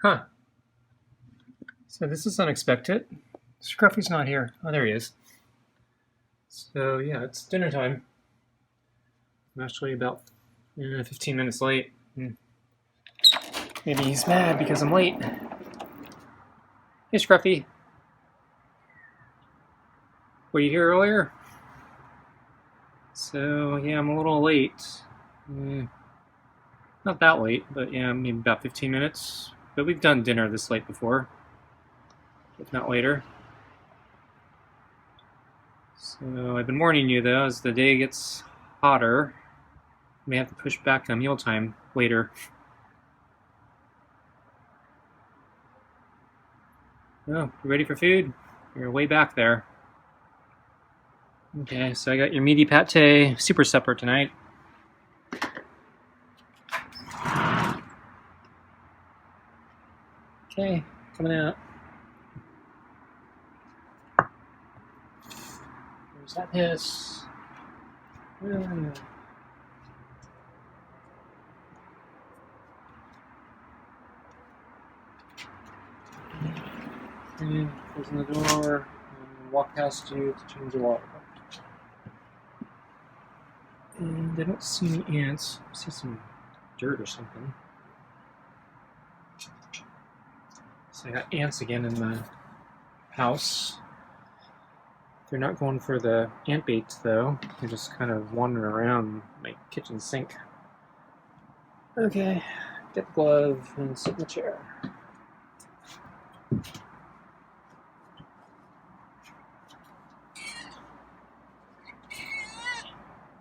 Huh. So this is unexpected. Scruffy's not here. Oh, there he is. So yeah, it's dinner time. I'm actually about 15 minutes late. Maybe he's mad because I'm late. Hey, Scruffy. Were you here earlier? So yeah, I'm a little late. Not that late, but yeah, maybe about 15 minutes. But we've done dinner this late before, if not later. So I've been warning you though, as the day gets hotter, we may have to push back on mealtime later. Oh, you ready for food? You're way back there. Okay, so I got your meaty pate super supper tonight. Okay, coming out. There's that hiss. Okay, closing the door, and walk past you to change the water. And I don't see any ants. I see some dirt or something. So I got ants again in the house. They're not going for the ant bait though. They're just kind of wandering around my kitchen sink. Okay, get the glove and sit in the chair.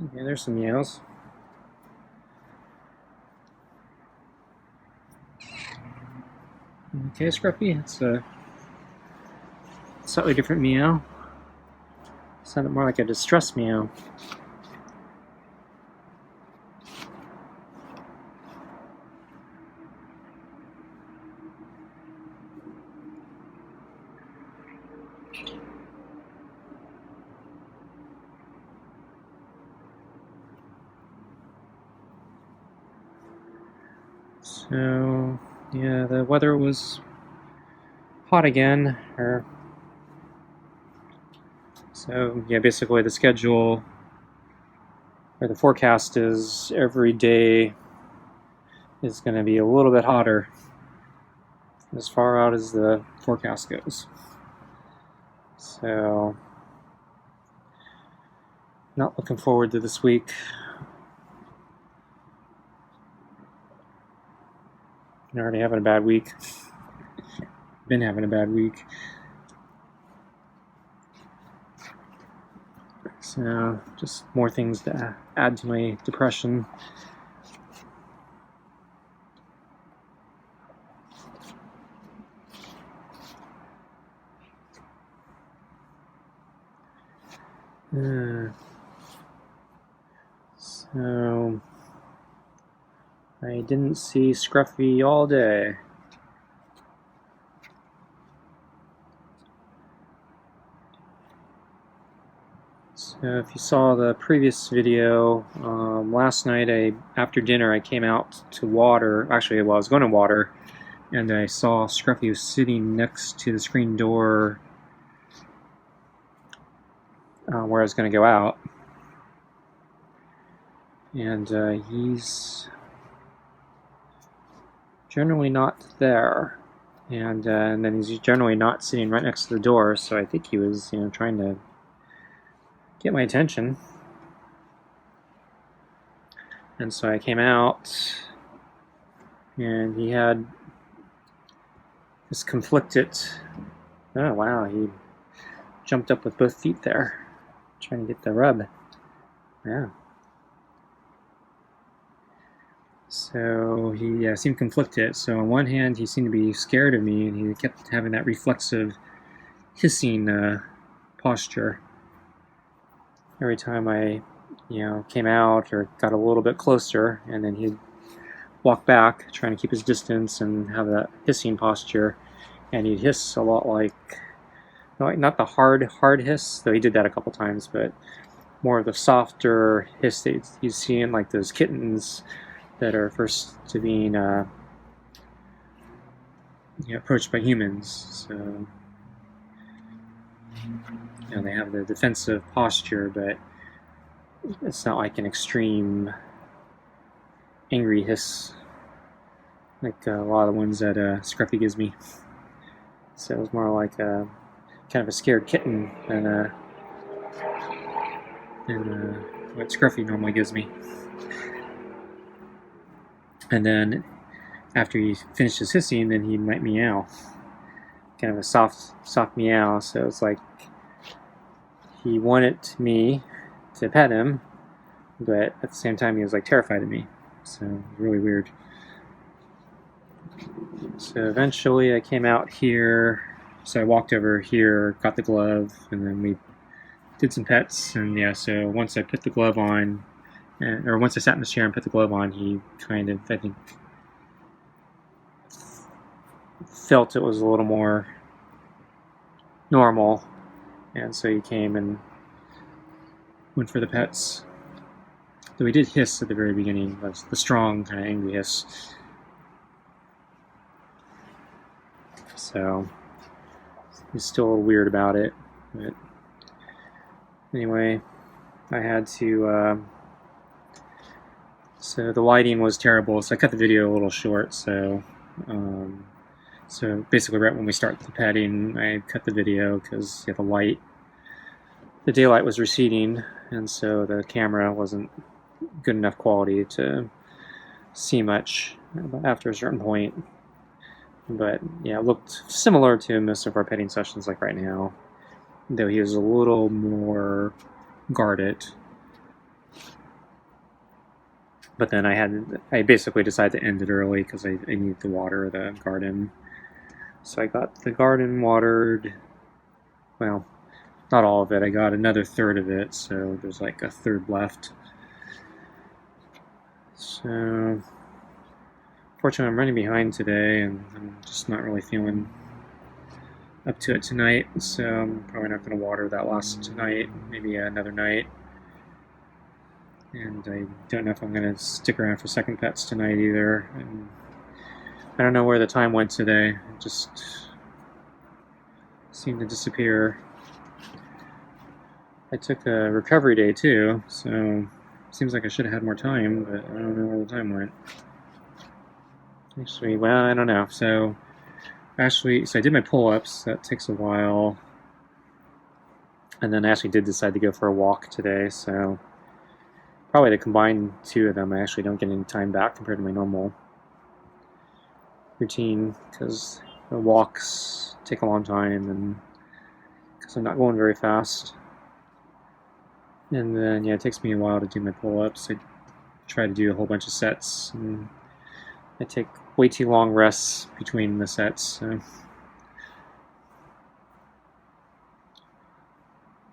Okay, there's some meows. Okay, Scruffy, it's a slightly different meow. Sounded more like a distress meow. So, yeah, the weather was hot again. So, yeah, basically the schedule or the forecast is every day is going to be a little bit hotter as far out as the forecast goes. So, not looking forward to this week. I'm already having a bad week. Been having a bad week. So, just more things to add to my depression. So, I didn't see Scruffy all day. So if you saw the previous video, last night after dinner I came out to water. Actually, well, I was going to water, and I saw Scruffy was sitting next to the screen door where I was going to go out. And he's generally not there. And then he's generally not sitting right next to the door, so I think he was, trying to get my attention. And so I came out, and he had this conflicted, oh wow, he jumped up with both feet there, trying to get the rub. Yeah. So he seemed conflicted. So on one hand, he seemed to be scared of me, and he kept having that reflexive hissing posture every time I, came out or got a little bit closer, and then he'd walk back, trying to keep his distance and have that hissing posture, and he'd hiss a lot like not the hard hiss, though he did that a couple times, but more of the softer hiss that you see in like those kittens that are first to being approached by humans. So they have the defensive posture, but it's not like an extreme angry hiss like a lot of the ones that Scruffy gives me. So it was more like a kind of a scared kitten than what Scruffy normally gives me. And then after he finishes hissing, then he might meow. Kind of a soft meow. So it's like he wanted me to pet him, but at the same time he was like terrified of me. So really weird. So eventually I came out here. So I walked over here, got the glove, and then we did some pets. And yeah, so once I put the glove on, or once I sat in the chair and put the glove on, he kind of, I think, felt it was a little more normal. And so he came and went for the pets. Though he did hiss at the very beginning, that's the strong, kind of angry hiss. So he's still a little weird about it. But anyway, I had to. So the lighting was terrible, so I cut the video a little short. So basically, right when we start the petting, I cut the video because the daylight was receding, and so the camera wasn't good enough quality to see much after a certain point. But yeah, it looked similar to most of our petting sessions like right now, though he was a little more guarded. But then I basically decided to end it early because I needed to water the garden. So I got the garden watered, well, not all of it, I got another third of it, so there's like a third left. So fortunately, I'm running behind today, and I'm just not really feeling up to it tonight, so I'm probably not going to water that last tonight, maybe another night. And I don't know if I'm going to stick around for second pets tonight either. And I don't know where the time went today. It just seemed to disappear. I took a recovery day too, so it seems like I should have had more time, but I don't know where the time went. Actually, well, I don't know. So I did my pull-ups. That takes a while. And then I actually did decide to go for a walk today, so probably to combine two of them, I actually don't get any time back compared to my normal routine, because the walks take a long time, and because I'm not going very fast. And then, yeah, it takes me a while to do my pull-ups. I try to do a whole bunch of sets, and I take way too long rests between the sets. So.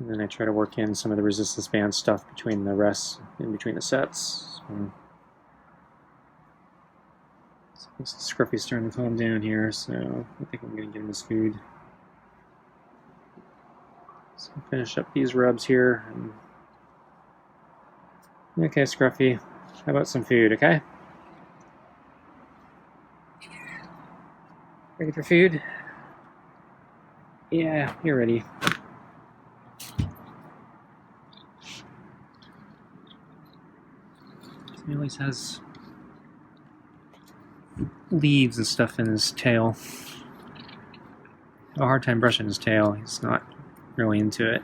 And then I try to work in some of the resistance band stuff between the rests, in between the sets. So Scruffy's starting to calm down here, so I think I'm going to give him his food. So I'll finish up these rubs here. Okay, Scruffy, how about some food, okay? Ready for food? Yeah, you're ready. He always has leaves and stuff in his tail. A hard time brushing his tail. He's not really into it.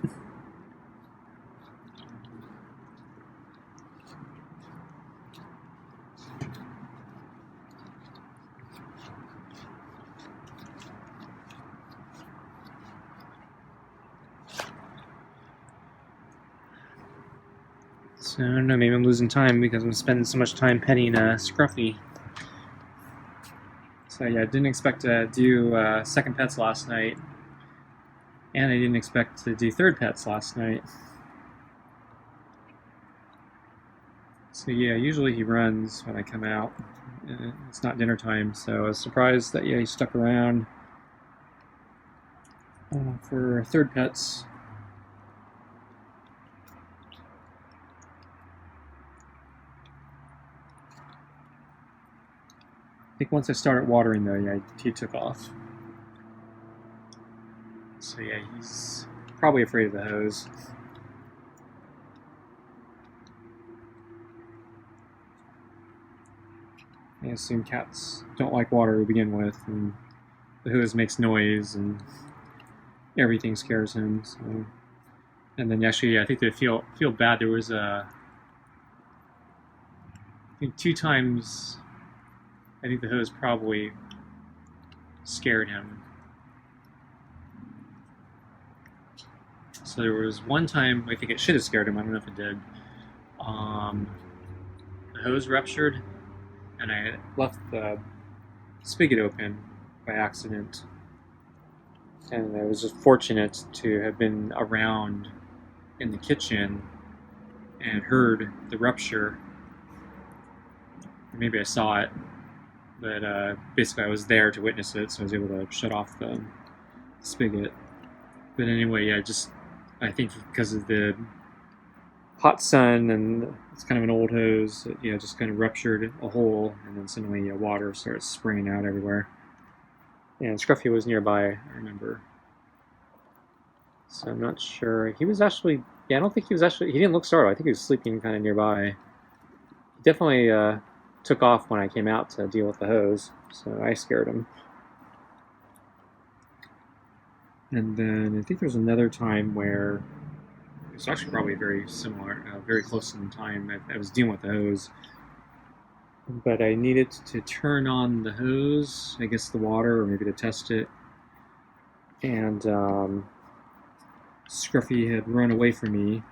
So I don't know, maybe I'm losing time because I'm spending so much time petting Scruffy. So yeah, I didn't expect to do second pets last night, and I didn't expect to do third pets last night. So yeah, usually he runs when I come out. It's not dinner time, so I was surprised that he stuck around for third pets. think once I started watering, though, yeah, he took off. So yeah, he's probably afraid of the hose. I assume cats don't like water to begin with, and the hose makes noise, and everything scares him. So, and then actually, I think they feel bad. There was I think 2 times. I think the hose probably scared him. So there was one time I think it should have scared him. I don't know if it did. The hose ruptured, and I left the spigot open by accident. And I was just fortunate to have been around in the kitchen and heard the rupture. Maybe I saw it, but basically I was there to witness it, so I was able to shut off the spigot. But anyway, yeah, I think because of the hot sun and it's kind of an old hose, it, just kind of ruptured a hole, and then suddenly water starts spraying out everywhere. And Scruffy was nearby, I remember. So I'm not sure. He was actually, I don't think he didn't look startled. I think he was sleeping kind of nearby. He definitely took off when I came out to deal with the hose, so I scared him. And then I think there was another time where it was actually probably very similar, very close in time. I was dealing with the hose, but I needed to turn on the hose, I guess the water, or maybe to test it. And Scruffy had run away from me.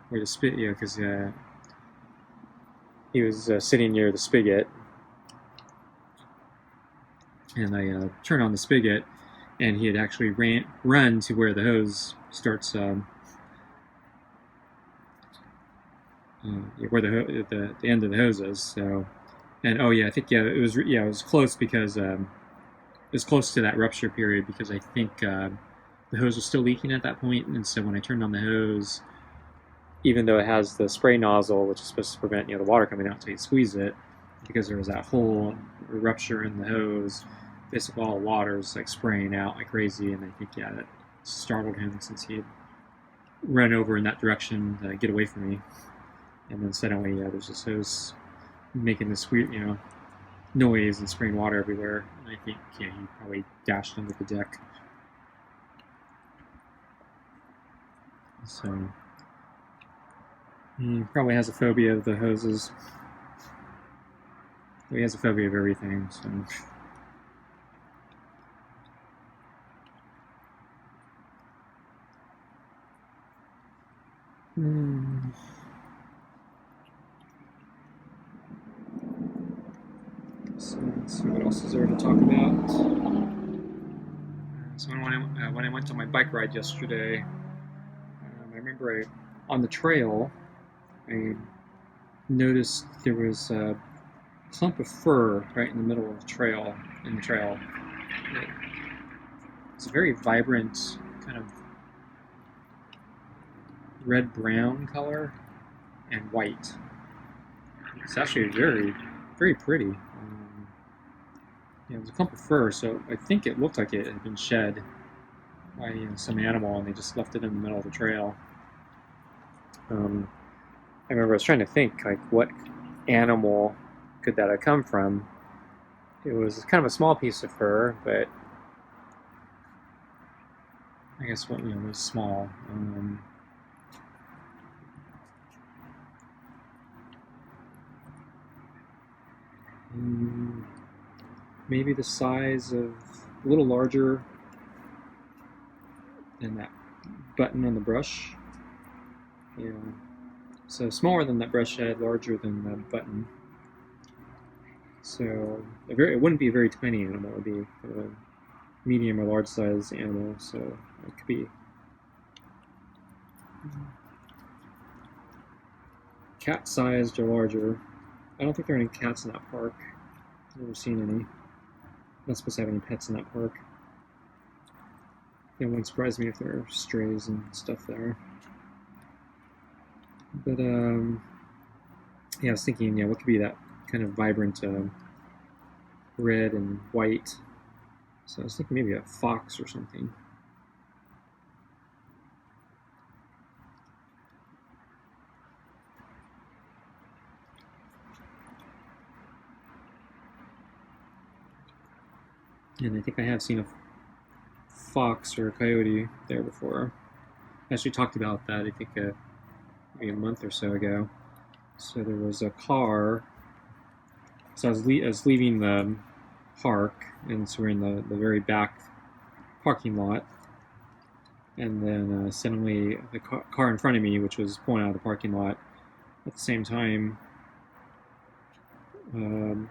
Where the spigot, because he was sitting near the spigot. And I turned on the spigot, and he had actually run to where the hose starts, where the end of the hose is. So, and oh yeah, I think it was close because it was close to that rupture period, because I think the hose was still leaking at that point, and so when I turned on the hose, even though it has the spray nozzle, which is supposed to prevent the water coming out until you squeeze it, because there was that hole or rupture in the hose, basically all the water was like spraying out like crazy, and I think that startled him since he had run over in that direction to get away from me. And then suddenly there's this hose making this weird noise and spraying water everywhere, and I think he probably dashed under the deck. So he probably has a phobia of the hoses. He has a phobia of everything, so. So let's see what else is there to talk about. So when I went on my bike ride yesterday, I remember on the trail, I noticed there was a clump of fur right in the middle of the trail. It's a very vibrant kind of red-brown color and white. It's actually very, very pretty. It was a clump of fur, so I think it looked like it had been shed by some animal, and they just left it in the middle of the trail. I remember I was trying to think, like, what animal could that have come from? It was kind of a small piece of fur, but I guess it was small. Maybe the size of a little larger than that button on the brush. So smaller than that brush head, larger than the button. So it wouldn't be a very tiny animal. It would be a medium or large size animal. So it could be cat-sized or larger. I don't think there are any cats in that park. I've never seen any. Not supposed to have any pets in that park. It wouldn't surprise me if there are strays and stuff there. But Yeah, I was thinking, what could be that kind of vibrant red and white? So I was thinking maybe a fox or something. And I think I have seen a fox or a coyote there before. I actually talked about that, I think, maybe a month or so ago. So there was a car. So I was leaving the park, and so we're in the very back parking lot. And then suddenly the car in front of me, which was pulling out of the parking lot, at the same time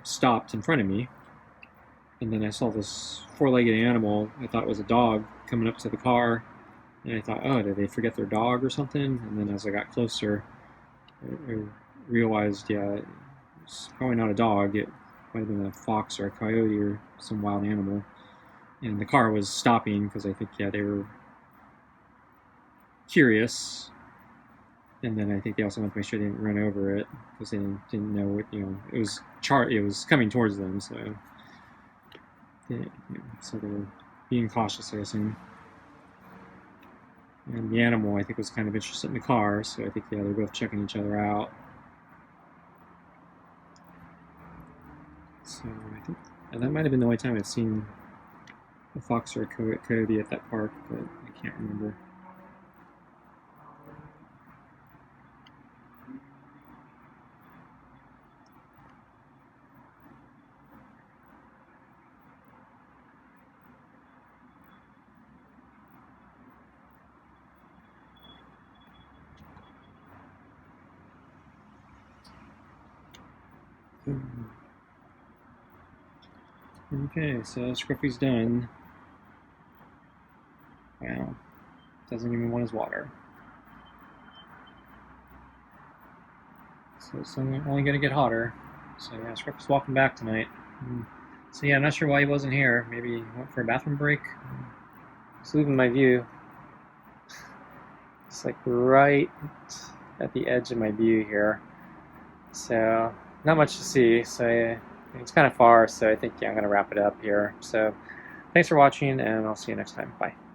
stopped in front of me. And then I saw this four-legged animal. I thought it was a dog coming up to the car. And I thought, oh, did they forget their dog or something? And then as I got closer, I realized, it's probably not a dog. It might have been a fox or a coyote or some wild animal. And the car was stopping because I think, they were curious. And then I think they also wanted to make sure they didn't run over it because they didn't know what, it was it was coming towards them. So, so they were being cautious, I assume. And the animal, I think, was kind of interested in the car, so I think, they're both checking each other out. So I think, and that might have been the only time I've seen a fox or a coyote at that park, but I can't remember. Okay, so Scruffy's done. Wow, doesn't even want his water. So it's only going to get hotter. So yeah, Scruffy's walking back tonight. So yeah, I'm not sure why he wasn't here. Maybe he went for a bathroom break. Just leaving my view. It's like right at the edge of my view here. So not much to see. So it's kind of far. So I think I'm going to wrap it up here. So thanks for watching, and I'll see you next time. Bye.